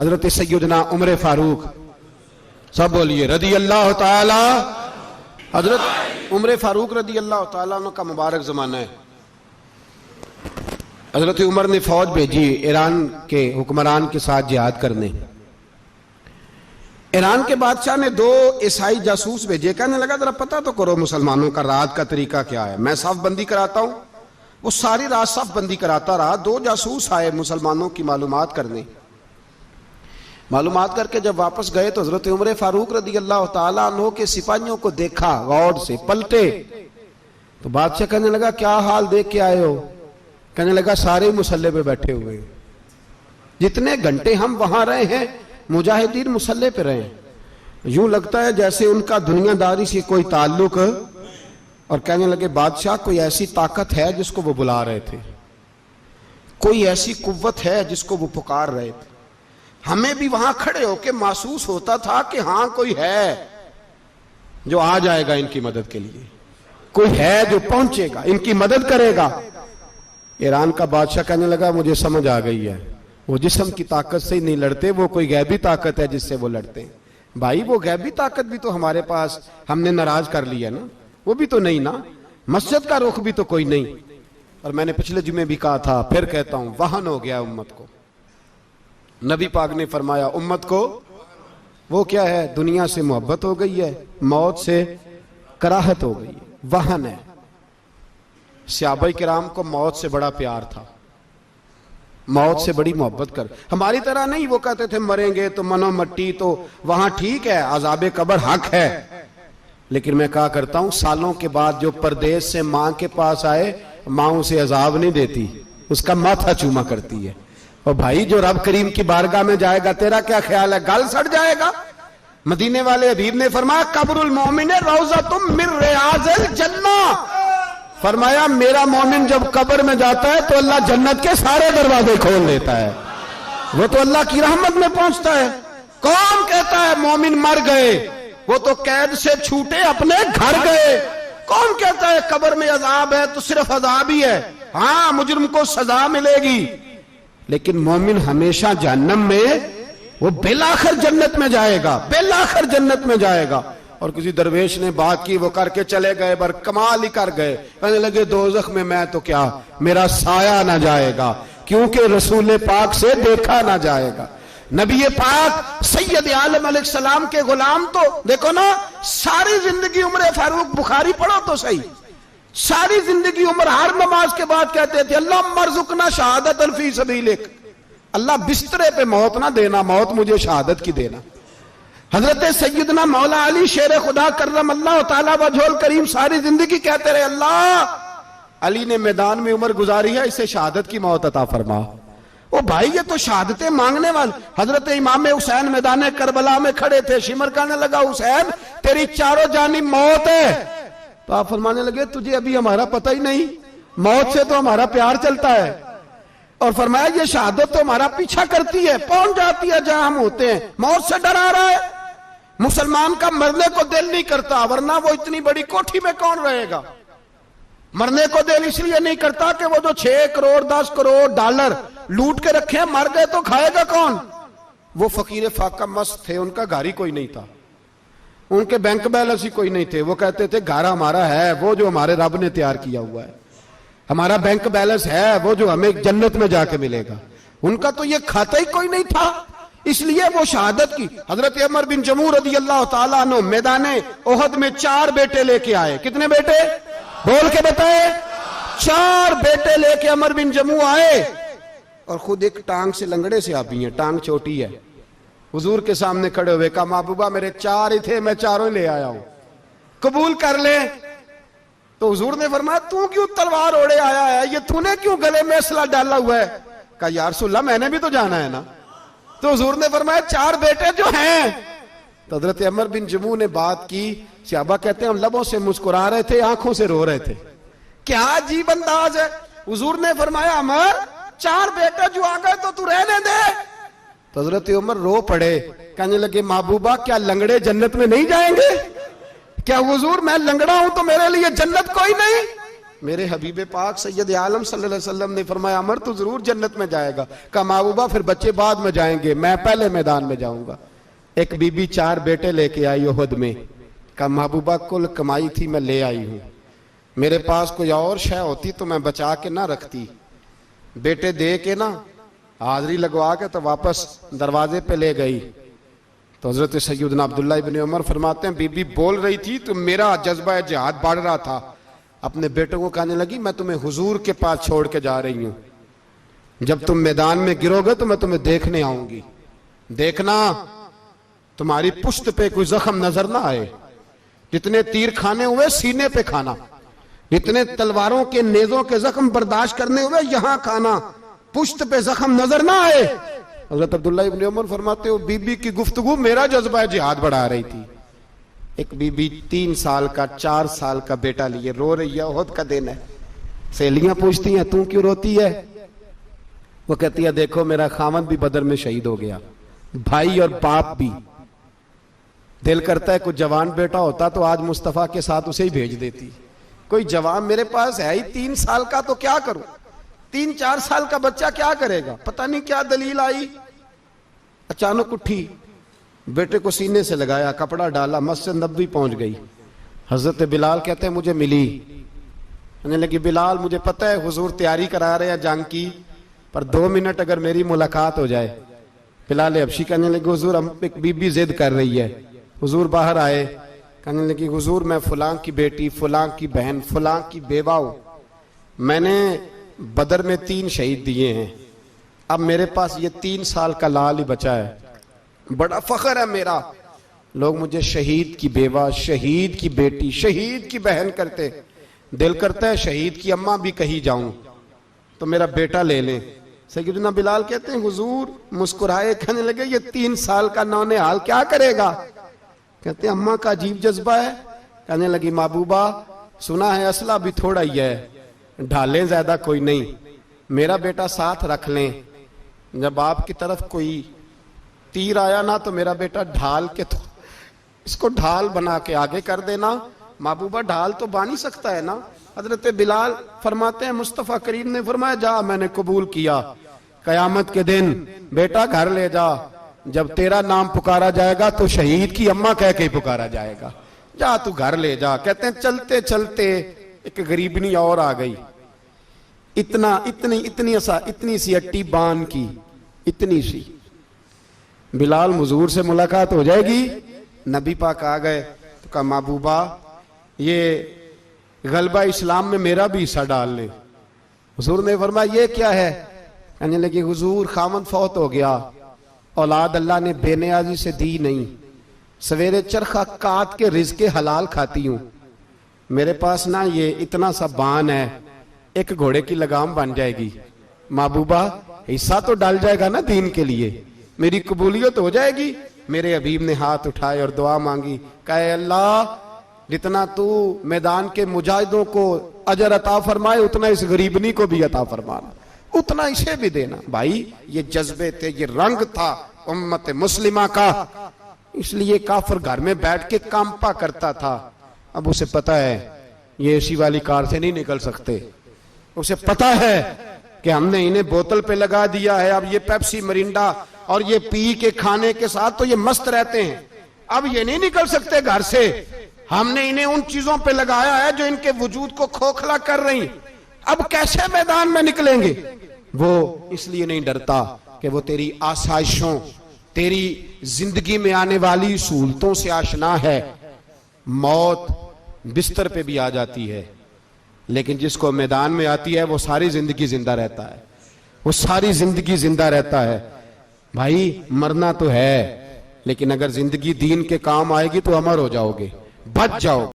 हजरत सैयदना उमर फारूक, सब बोलिए रदी अल्लाह ताला। हजरत उमर फारूक रदी अल्लाह ताला अन्हु का मुबारक जमाना है। हजरत उमर ने फौज भेजी ईरान के हुक्मरान के साथ जिहाद करने। ईरान के बादशाह ने 2 ईसाई जासूस भेजे, कहने लगा जरा पता तो करो मुसलमानों का रात का तरीका क्या है, मैं साफ बंदी कराता हूं। वो सारी रात साफ बंदी कराता रहा। 2 जासूस आए मुसलमानों की मालूमात करने। मालूमात करके जब वापस गए तो हजरत उमर फारूक रदी अल्लाह ताला अन्हु के सिपाहियों को देखा, गौर से पलटे तो बादशाह कहने लगा क्या हाल देख के आए हो? कहने लगा सारे मुसल्ले पे बैठे हुए, जितने घंटे हम वहां रहे हैं मुजाहिदीन मुसल्ले पे रहे, यूं लगता है जैसे उनका दुनियादारी से कोई ताल्लुक। और कहने लगे बादशाह कोई ऐसी ताकत है जिसको वो बुला रहे थे, कोई ऐसी कुव्वत है जिसको वो पुकार रहे थे। हमें भी वहां खड़े होके महसूस होता था कि हां कोई है जो आ जाएगा इनकी मदद के लिए, कोई है जो पहुंचेगा इनकी मदद करेगा। ईरान का बादशाह कहने लगा मुझे समझ आ गई है, वो जिस्म की ताकत से ही नहीं लड़ते, वो कोई गैबी ताकत है जिससे वो लड़ते हैं। भाई वो गैबी ताकत भी तो हमारे पास हमने नाराज कर लिया ना, वो भी तो नहीं ना, मस्जिद का रुख भी तो कोई नहीं। और मैंने पिछले जुमे भी कहा था, फिर कहता हूं, वहन हो गया उम्मत को। नबी पाक ने फरमाया उम्मत को वो क्या है, दुनिया से मोहब्बत हो गई है, मौत से कराहत हो गई है, वहन है। सहाबाए किराम को मौत से बड़ा प्यार था, मौत से बड़ी मोहब्बत कर। हमारी तरह नहीं, वो कहते थे मरेंगे तो मनो मट्टी, तो वहां ठीक है, अजाबे कब्र हक है। लेकिन मैं कहा करता हूं सालों के बाद जो परदेश से मां के पास आए, मां उसे अजाब नहीं देती, उसका माथा चूमा करती है। और भाई जो रब करीम की बारगाह में जाएगा, तेरा क्या ख्याल है, गल सड़ जाएगा? मदीने वाले हबीब ने फरमाया कब्रुल मोमिन रौज़तुम मिन रियाज़िल जन्ना। फरमाया मेरा मोमिन जब कब्र में जाता है तो अल्लाह जन्नत के सारे दरवाजे खोल देता है, वो तो अल्लाह की रहमत में पहुंचता है। कौन कहता है मोमिन मर गए, वो तो कैद से छूटे अपने घर गए। कौन कहता है कब्र में अजाब है तो सिर्फ अजाब ही है, हाँ मुजरिम को सजा मिलेगी, लेकिन मोमिन हमेशा जहन्नम में, वो बेलाखिर जन्नत में जाएगा, बेलाखिर जन्नत में जाएगा। और किसी दरवेश ने बात की, वो करके चले गए, बर कमाल ही कर गए। कहने लगे दोज़ख में मैं तो क्या, मेरा साया ना जाएगा, क्योंकि रसूल पाक से देखा ना जाएगा। नबी पाक सैयद आलम अलैहिस्सलाम के गुलाम तो देखो ना, सारी जिंदगी उमर फारूक, बुखारी पढ़ो तो सही, सारी जिंदगी उम्र हर नमाज के बाद कहते थे अल्लाह मरजुकना शहादत फी सबीलिक, अल्लाह बिस्तरे पे मौत ना देना, मौत मुझे शहादत की देना। हजरत सैयदना मौला अली शेर खुदा करम अल्लाह ताला वजहुल करीम सारी जिंदगी कहते रहे अल्लाह अली ने मैदान में उम्र गुजारी है, इसे शहादत की मौत अता फरमा। ओ भाई ये तो शहादतें मांगने वाले। हजरत इमाम हुसैन मैदान करबला में खड़े थे, शिमर कहने लगा हुसैन तेरी चारों जानिब मौत है, तो आप फरमाने लगे तुझे अभी हमारा पता ही नहीं, मौत से तो हमारा प्यार चलता है। और फरमाया ये शहादत तो हमारा पीछा करती है, पहुंच जाती है जहां हम होते हैं, मौत से डरा रहा है। मुसलमान का मरने को दिल नहीं करता, वरना वो इतनी बड़ी कोठी में कौन रहेगा। मरने को दिल इसलिए नहीं करता कि वो जो 6 करोड़ 10 करोड़ डॉलर लूट के रखे, मर गए तो खाएगा कौन। वो फकीर फाका मस्त थे, उनका घर ही कोई नहीं था, उनके बैंक बैलेंस ही कोई नहीं थे। वो कहते थे घर हमारा है वो जो हमारे रब ने तैयार किया हुआ है, हमारा बैंक बैलेंस है वो जो हमें जन्नत में जाके मिलेगा। उनका तो ये खाता ही कोई नहीं था, इसलिए वो शहादत की। हजरत उमर बिन जमू रदी अल्लाह ताला अन्हु मैदाने ओहद में 4 बेटे लेके आए। कितने बेटे बोल के बताए? 4 बेटे लेके उमर बिन जमू आए, और खुद एक टांग से लंगड़े से आप ही हैं, टांग छोटी है। हुजूर के सामने खड़े हुए कहा महबूबा मेरे 4 ही थे, मैं 4 ही ले आया हूं, कबूल कर ले। तो हुजूर ने फरमाया तू क्यों तलवार ओढ़े आया है, ये तूने क्यों गले में असला डाला हुआ है? कहा यार रसूलल्लाह मैंने भी तो जाना है ना। तो हुजूर ने फरमाया 4 बेटे जो हैं। तो हजरत उमर बिन जमू ने बात की, सहाबा कहते हैं हम लबों से मुस्कुरा रहे थे, आंखों से रो रहे थे, क्या अजीब अंदाज है। हुजूर ने फरमाया उमर 4 बेटे जो आ गए तो तू रहने दे। तो हजरत उमर रो पड़े, कहने लगे महबूबा क्या लंगड़े जन्नत में नहीं जाएंगे? क्या हुजूर मैं लंगड़ा हूं तो मेरे लिए जन्नत कोई नहीं? मेरे हबीब पाक सैयद आलम सल्लल्लाहु अलैहि वसल्लम ने फरमाया अमर तो जरूर जन्नत में जाएगा। कहा महबूबा फिर बच्चे बाद में जाएंगे, मैं पहले मैदान में जाऊंगा। एक बीबी 4 बेटे लेके आई उहद में। कहा महबूबा कुल कमाई थी मैं ले आई हूं, मेरे पास कोई और शय होती तो मैं बचा के ना रखती। बेटे दे के ना हाजिरी लगवा के तो वापस दरवाजे पे ले गई। तो हजरत सैयदना अब्दुल्ला इब्न उमर फरमाते हैं बीबी बोल रही थी तो मेरा जज्बा जिहाद बढ़ रहा था। अपने बेटों को कहने लगी मैं तुम्हें हुजूर के पास छोड़ के जा रही हूं, जब तुम मैदान में गिरोगे तो मैं तुम्हें देखने आऊंगी। देखना तुम्हारी पुश्त पे कोई जख्म नजर ना आए, जितने तीर खाने हुए सीने पे खाना, जितने तलवारों के नेजों के जख्म बर्दाश्त करने हुए यहां खाना, पुश्त पे जख्म नजर ना आए। हजरत अब्दुल्ला इब्न उमर फरमाते हो बीबी की गुफ्तगू मेरा जज्बा जिहाद बढ़ा रही थी। एक बीबी 3 साल का 4 साल का बेटा लिए रो रही है, उहद का दिन है। सहेलियां पूछती हैं तू क्यों रोती है? वो कहती है देखो मेरा खामद भी बदर में शहीद हो गया, भाई और बाप भी। दिल करता है कोई जवान बेटा होता तो आज मुस्तफा के साथ उसे ही भेज देती। कोई जवान मेरे पास है ही 3 साल का तो क्या करूं, 3-4 साल का बच्चा क्या करेगा? पता नहीं क्या दलील आई, अचानक उठी, बेटे को सीने से लगाया, कपड़ा डाला, मस्जिद नबवी पहुंच गई। हजरत बिलाल कहते हैं मुझे मिली, कहने लगी बिलाल मुझे पता है हुजूर तैयारी करा रहे हैं जंग की, पर 2 मिनट अगर मेरी मुलाकात हो जाए। बिलाल हबशी कहने लगे हुजूर हम एक बीबी जिद कर रही है। हुजूर बाहर आए, कहने लगी हुजूर मैं फलां की बेटी, फलां की बहन, फलां की बेवा हूं, मैंने बदर में 3 शहीद दिए हैं, अब मेरे पास ये 3 साल का लाल ही बचा है, बड़ा फख्र है मेरा। लोग मुझे शहीद की बेवा, शहीद की बेटी, शहीद की बहन करते, दिल करता है शहीद की अम्मा भी कहीं जाऊं तो मेरा बेटा ले लें। सैयदना बिलाल कहते हैं हुजूर मुस्कुराए, कहने लगे ये 3 साल का नौनिहाल क्या करेगा? कहते हैं अम्मा का अजीब जज्बा है। कहने लगी महबूबा सुना है असला भी थोड़ा ही है, ढालें ज्यादा कोई नहीं, मेरा बेटा साथ रख लें, जब आपकी तरफ कोई तीर आया ना तो मेरा बेटा ढाल के तो इसको ढाल बना के आगे कर देना। महबूबा ढाल तो बांध ही सकता है ना। हजरत बिलाल फरमाते हैं मुस्तफा करीम ने फरमाया जा मैंने कबूल किया, कयामत के दिन बेटा घर ले जा, जब तेरा नाम पुकारा जाएगा तो शहीद की अम्मा कह के पुकारा जाएगा, जा तू घर ले जा। कहते हैं चलते चलते एक गरीबनी और आ गई, इतनी सी अट्टी बांध की, इतनी सी। बिलाल हुजूर से मुलाकात हो जाएगी, नबी पाक आ गए तो कहा महबूबा ये गलबा इस्लाम में मेरा भी हिस्सा डाल ले। हुजूर ने फरमाया ये क्या है? कहने लगे हुजूर खामद फौत हो गया, औलाद अल्लाह ने बेनियाजी से दी नहीं, सवेरे चरखा काट के रिज़्क़े हलाल खाती हूं, मेरे पास ना ये इतना सा बान है, एक घोड़े की लगाम बन जाएगी, महबूबा हिस्सा तो डाल जाएगा ना दीन के लिए, मेरी कबूलियत हो जाएगी। मेरे हबीब ने हाथ उठाए और दुआ मांगी, कहे अल्लाह जितना तू मैदान के मुजाहिदों को अजर अता फरमाए उतना इस गरीबनी को भी अता फरमाना, उतना इसे भी देना। भाई ये जज्बे थे, ये रंग था उम्मत मुस्लिमा का, इसलिए काफिर घर में बैठ के कांपा करता था। अब उसे पता है ये एसी वाली कार से नहीं निकल सकते, उसे पता है कि हमने इन्हें बोतल पे लगा दिया है, अब ये पेप्सी मरिंडा और ये पी के खाने के साथ तो ये मस्त रहते हैं, अब ये नहीं निकल सकते घर से, हमने इन्हें उन चीजों पे लगाया है जो इनके वजूद को खोखला कर रही, अब कैसे मैदान में निकलेंगे? वो इसलिए नहीं डरता कि वो तेरी आसाइशों, तेरी जिंदगी में आने वाली सहूलतों से आशना है। मौत बिस्तर पे भी आ जाती है, लेकिन जिसको मैदान में आती है वो सारी जिंदगी जिंदा रहता है, वो सारी जिंदगी जिंदा रहता है। भाई मरना तो है, लेकिन अगर जिंदगी दीन के काम आएगी तो अमर हो जाओगे, बच जाओगे।